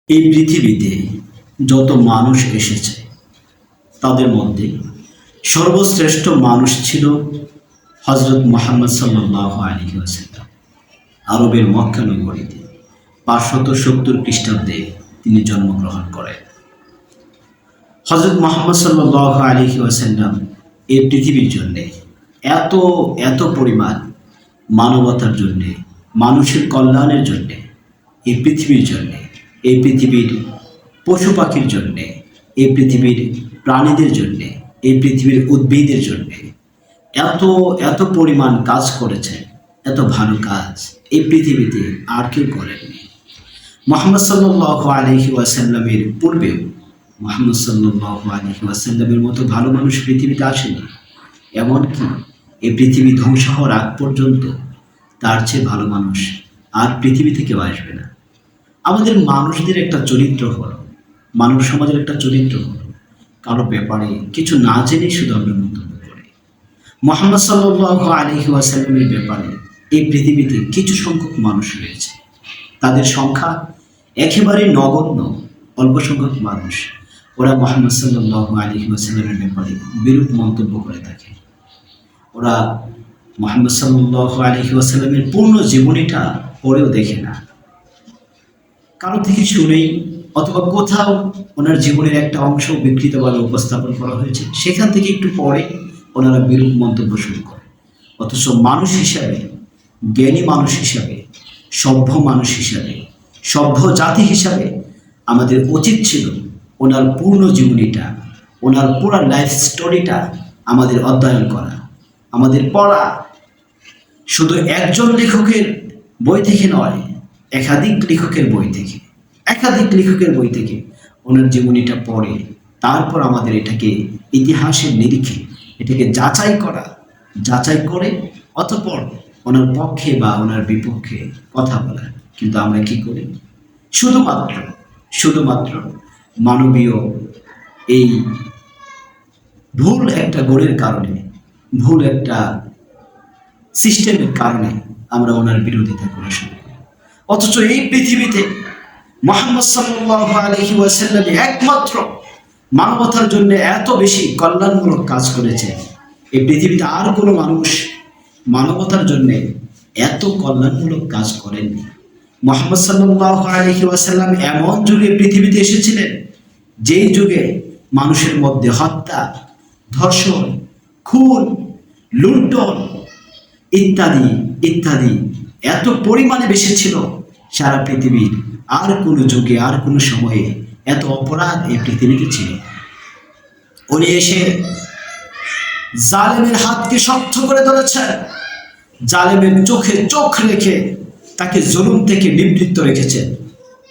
এই পৃথিবীতে যত মানুষ এসেছে তাদের মধ্যে সর্বশ্রেষ্ঠ মানুষ ছিল হযরত মুহাম্মদ সাল্লাল্লাহু আলাইহি ওয়াসাল্লাম। আরবের মক্কা নগরীতে 570 খ্রিস্টাব্দে তিনি জন্মগ্রহণ করেন। হযরত মুহাম্মদ সাল্লাল্লাহু আলাইহি ওয়াসাল্লাম এই পৃথিবীর জন্যে এত এত পরিমাণ মানবতার জন্যে, মানুষের কল্যাণের জন্যে, এই পৃথিবীর জন্যে, এই পৃথিবীর পশু পাখির জন্যে, এই পৃথিবীর প্রাণীদের জন্যে, এই পৃথিবীর উদ্ভিদের জন্যে এত এত পরিমাণ কাজ করেছেন। এত ভালো কাজ এই পৃথিবীতে আর কেউ করেননি। মুহাম্মদ সাল্লাল্লাহু আলাইহি ওয়াসাল্লামের পূর্বেও মুহাম্মদ সাল্লাল্লাহু আলাইহি ওয়াসাল্লামের মতো ভালো মানুষ পৃথিবীতে আসেনি। এমনকি এই পৃথিবী ধ্বংস হওয়ার আগ পর্যন্ত তার চেয়ে ভালো মানুষ আর পৃথিবী থেকেও আসবে না। আমাদের মানুষদের একটা চরিত্র হলো, মানব সমাজের একটা চরিত্র হলো, কারো ব্যাপারে কিছু না জেনে শুধু আমরা মন্তব্য করি। মুহাম্মদ সাল্লাল্লাহু আলাইহি ওয়াসাল্লামের ব্যাপারে এই পৃথিবীতে কিছু সংখ্যক মানুষ রয়েছে, তাদের সংখ্যা একেবারে নগণ্য, অল্প সংখ্যক মানুষ। ওরা মুহাম্মদ সাল্লাল্লাহু আলাইহি ওয়াসাল্লামের ব্যাপারে বিরূপ মন্তব্য করে থাকে। ওরা মুহাম্মদ সাল্লাল্লাহু আলাইহি ওয়াসাল্লামের পূর্ণ জীবনীটা পড়েও দেখে না, কারো থেকে শুনেই, অথবা কোথাও ওনার জীবনের একটা অংশ বিকৃতভাবে উপস্থাপন করা হয়েছে, সেখান থেকে একটু পরে ওনারা বিরূপ মন্তব্য শুরু করে। অথচ মানুষ হিসাবে, জ্ঞানী মানুষ হিসাবে, সভ্য মানুষ হিসাবে, সভ্য জাতি হিসাবে আমাদের উচিত ছিল ওনার পূর্ণ জীবনীটা, ওনার পুরো লাইফ স্টোরিটা আমাদের অধ্যয়ন করা, আমাদের পড়া। শুধু একজন লেখকের বই থেকে নয়, একাধিক লেখকের বই থেকে, একাধিক লেখকের বই থেকে ওনার জীবনীটা পড়ে তারপর আমাদের এটাকে ইতিহাসের নিরিখে এটাকে যাচাই করা, যাচাই করে অতঃপর ওনার পক্ষে বা ওনার বিপক্ষে কথা বলা। কিন্তু আমরা কি করি? শুধুমাত্র মানবীয় এই ভুল একটা গড়ের কারণে, ভুল একটা সিস্টেমের কারণে আমরা ওনার বিরোধিতা করে শুরু করি। অথচ এই পৃথিবীতে মুহাম্মদ সাল্লাল্লাহু আলাইহি ওয়াসাল্লাম একমাত্র মানবতার জন্য এত বেশি কল্যাণমূলক কাজ করেছে। এই পৃথিবীতে আর কোনো মানুষ মানবতার জন্য এত কল্যাণমূলক কাজ করেননি। মুহাম্মদ সাল্লাল্লাহু আলাইহি ওয়াসাল্লাম এমন যুগে পৃথিবীতে এসেছিলেন যেই যুগে মানুষের মধ্যে হত্যা, ধর্ষণ, খুন, লুণ্ঠন ইত্যাদি ইত্যাদি এত পরিমাণে বেশি ছিল। সারা পৃথিবীর আর কোনো যুগে, আর কোনো সময়ে এত অপরাধ এই পৃথিবীতে ছিল। উনি এসে জালেমের হাতকে শক্ত করে ধরেছেন, জালেমের চোখে চোখ রেখে তাকে জুলুম থেকে নিবৃত্ত রেখেছেন,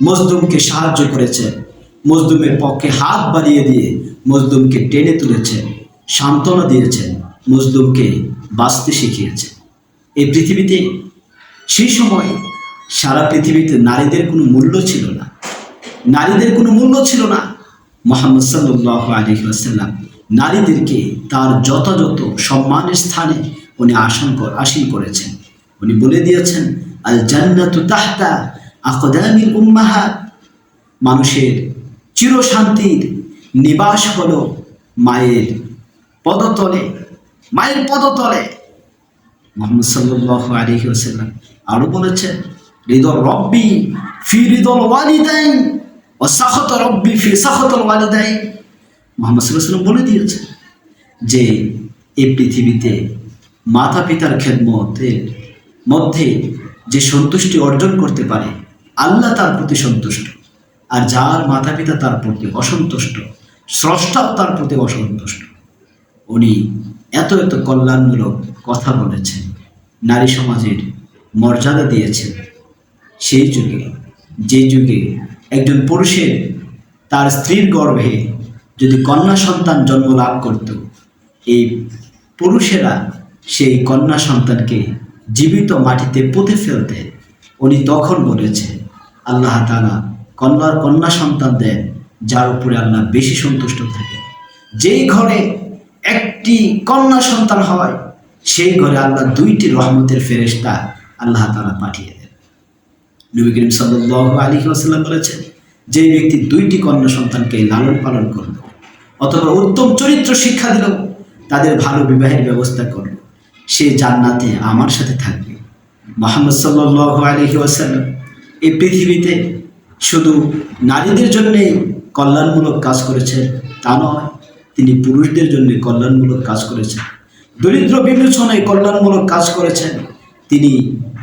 মজলুমকে সাহায্য করেছেন, মজলুমের পক্ষে হাত বাড়িয়ে দিয়ে মজলুমকে টেনে তুলেছেন, সান্ত্বনা দিয়েছেন, মজলুমকে বাঁচতে শিখিয়েছেন। এই পৃথিবীতে সেই সময় সারা পৃথিবীতে নারীদের কোনো মূল্য ছিল না, নারীদের কোনো মূল্য ছিল না। মুহাম্মদ সাল্লাল্লাহু আলাইহি ওয়াসাল্লাম নারীদেরকে তার যথাযথ সম্মানের স্থানে উনি আসীন করেছেন। উনি বলে দিয়েছেন, আল জান্নাতু তাহতা আকদামিল উম্মাহাত, মানুষের চিরশান্তির নিবাস হলো মায়ের পদতলে, মায়ের পদতলে। মুহাম্মদ সাল্লাল্লাহু আলাইহি ওয়াসাল্লাম আরো বলেছেন, রিদল রব্বি ফি রিদল ওয়ালিদাইন ওয়া সাখাত রব্বি ফি সাখাতুল ওয়ালিদাইন। মুহাম্মদ সাল্লাল্লাহু আলাইহি ওয়াসাল্লাম বলে দিয়েছেন যে এই পৃথিবীতে মাতা পিতার খেদমতের মধ্যে যে সন্তুষ্টি অর্জন করতে পারে, আল্লাহ তার প্রতি সন্তুষ্ট। আর যার মাতা পিতা তার প্রতি অসন্তুষ্ট, স্রষ্টাও তার প্রতি অসন্তুষ্ট। উনি এত এত কল্যাণমূলক কথা বলেছেন, নারী সমাজের মর্যাদা দিয়েছেন। সেই যুগে, যে যুগে একজন পুরুষের তার স্ত্রীর গর্ভে যদি কন্যা সন্তান জন্ম লাভ করত, এই পুরুষেরা সেই কন্যা সন্তানকে জীবিত মাটিতে পুঁতে ফেলতে। উনি তখন বলেছে, আল্লাহ তাআলা কন্যা সন্তান দেন যার উপরে আল্লাহ বেশি সন্তুষ্ট থাকে। যেই ঘরে একটি কন্যা সন্তান হয় সেই ঘরে আল্লাহ 2টি রহমতের ফেরেশতা আল্লাহ তাআলা পাঠিয়ে দেন। নবী করিম সাল্লাল্লাহু আলাইহি ওয়াসাল্লাম বলেছেন, যে ব্যক্তি 2টি কন্যা সন্তানকে লালন পালন করল, অথবা উত্তম চরিত্র শিক্ষা দিল, তাদের ভালো বিবাহের ব্যবস্থা করল, সে জান্নাতে আমার সাথে থাকবে। মুহাম্মদ সাল্লাল্লাহু আলাইহি ওয়াসাল্লাম এই পৃথিবীতে শুধু নারীদের জন্যে কল্যাণমূলক কাজ করেছেন তা নয়, তিনি পুরুষদের জন্য কল্যাণমূলক কাজ করেছেন, দরিদ্র বিমোচনায় কল্যাণমূলক কাজ করেছেন। তিনি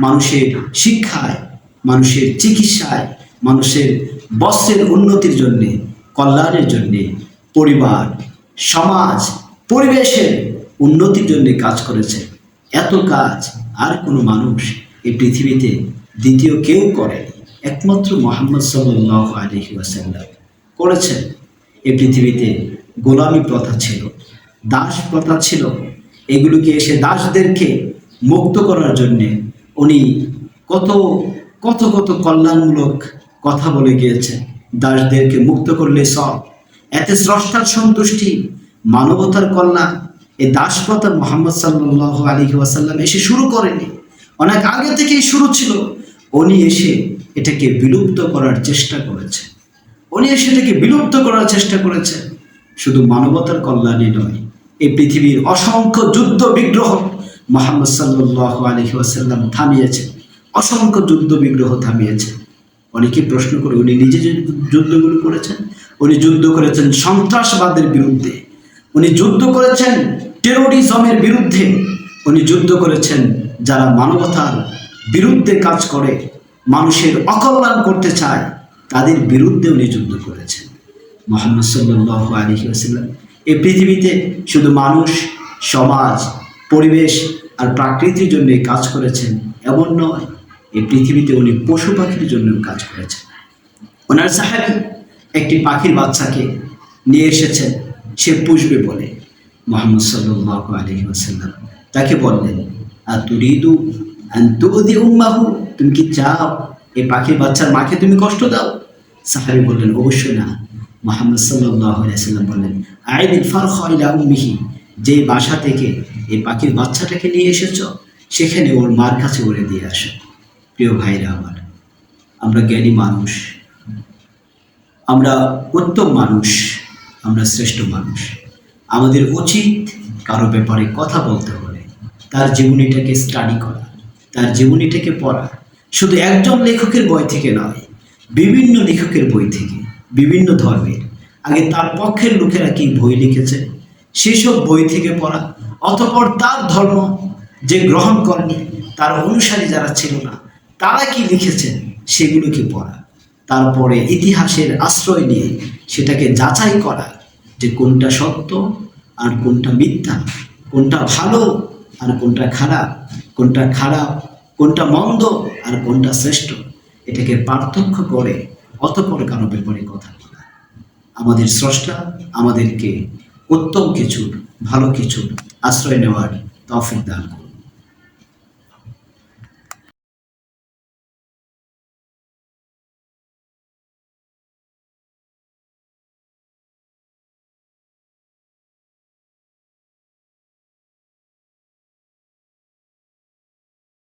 মানুষের শিক্ষায়, মানুষের চিকিৎসায়, মানুষের বস্ত্রের উন্নতির জন্যে, কল্যাণের জন্যে, পরিবার, সমাজ, পরিবেশের উন্নতির জন্য কাজ করেছেন। এত কাজ আর কোনো মানুষ এই পৃথিবীতে দ্বিতীয় কেউ করেনি, একমাত্র মুহাম্মদ সাল্লাল্লাহু আলাইহি ওয়াসাল্লাম করেছেন। এই পৃথিবীতে গোলামি প্রথা ছিল, দাস প্রথা ছিল, এগুলোকে এসে দাসদেরকে মুক্ত করার জন্যে উনি কত কত কত কল্যাণমূলক কথা বলে গিয়েছেন। দাসদেরকে মুক্ত করলে সব, এতে স্রষ্টার সন্তুষ্টি, মানবতার কল্যাণ। এই দাস প্রথা মুহাম্মদ সাল্লাল্লাহু আলাইহি ওয়াসাল্লাম এসে শুরু করেনি, অনেক আগে থেকেই শুরু ছিল। উনি এসে এটাকে বিলুপ্ত করার চেষ্টা করেছেন, শুধু মানবতার কল্যাণে নয়, এই পৃথিবীর অসংখ্য যুদ্ধ বিগ্রহ মুহাম্মদ সাল্লাল্লাহু আলাইহি ওয়াসাল্লাম থামিয়েছেন, অসংখ্য যুদ্ধ বিগ্রহ থামিয়েছেন। অনেকে প্রশ্ন করে, উনি নিজে যে যুদ্ধগুলো করেছেন, উনি যুদ্ধ করেছেন সন্ত্রাসবাদের বিরুদ্ধে, উনি যুদ্ধ করেছেন টেরোরিজমের বিরুদ্ধে, উনি যুদ্ধ করেছেন যারা মানবতার বিরুদ্ধে কাজ করে, মানুষের অকল্যাণ করতে চায়, তাদের বিরুদ্ধে উনি যুদ্ধ করেছেন। মুহাম্মদ সাল্লাল্লাহু আলাইহি ওয়াসাল্লাম এই পৃথিবীতে শুধু মানুষ, সমাজ, পরিবেশ আর প্রাকৃতির জন্য কাজ করেছেন এমন নয়, এই পৃথিবীতে উনি পশু পাখির জন্য কাজ করেছেন। ওনার সাহাবী একটি পাখির বাচ্চাকে নিয়ে এসেছেন, সে পুষবে বলে। মুহাম্মদ সাল্লাল্লাহু আলাইহি ওয়াসাল্লাম তাকে বললেন, আতুরিদু আন তুদি উম্মাহু, তুমি কি চাও এই পাখির বাচ্চার মাকে তুমি কষ্ট দাও? সাহাবী বললেন, অবশ্যই না। মুহাম্মদ সাল্লাল্লাহু আলাইহি ওয়াসাল্লাম বললেন, আইদিল ফারখা ইলা উম্মিহি, যে বাসা থেকে এই পাখির বাচ্চাটাকে নিয়ে এসেছো সেখানে ওর মার কাছে ওরে দিয়ে আসো। প্রিয় ভাইরা আমার, আমরা জ্ঞানী মানুষ, আমরা উত্তম মানুষ, আমরা শ্রেষ্ঠ মানুষ। আমাদের উচিত কারো ব্যাপারে কথা বলতে হলে তার জীবনীটাকে স্টাডি করা, তার জীবনীটাকে পড়া, শুধু একজন লেখকের বই থেকে নয়, বিভিন্ন লেখকের বই থেকে, বিভিন্ন ধর্মের। আগে তার পক্ষের লোকেরা কি বই লিখেছে সেসব বই থেকে পড়া, অতঃপর তার ধর্ম যে গ্রহণ করেনি, তার অনুসারী যারা ছিল না, তারা কি লিখেছেন সেগুলোকে পড়া, তারপরে ইতিহাসের আশ্রয় নিয়ে সেটাকে যাচাই করা যে কোনটা সত্য আর কোনটা মিথ্যা, কোনটা ভালো আর কোনটা খারাপ, কোনটা মন্দ আর কোনটা শ্রেষ্ঠ, এটাকে পার্থক্য করে অতঃপর কারো ব্যাপারে কথা বলা। আমাদের স্রষ্টা আমাদেরকে উত্তম কিছুর, ভালো কিছুর আশ্রয় নেওয়ার তৌফিক দান করুন।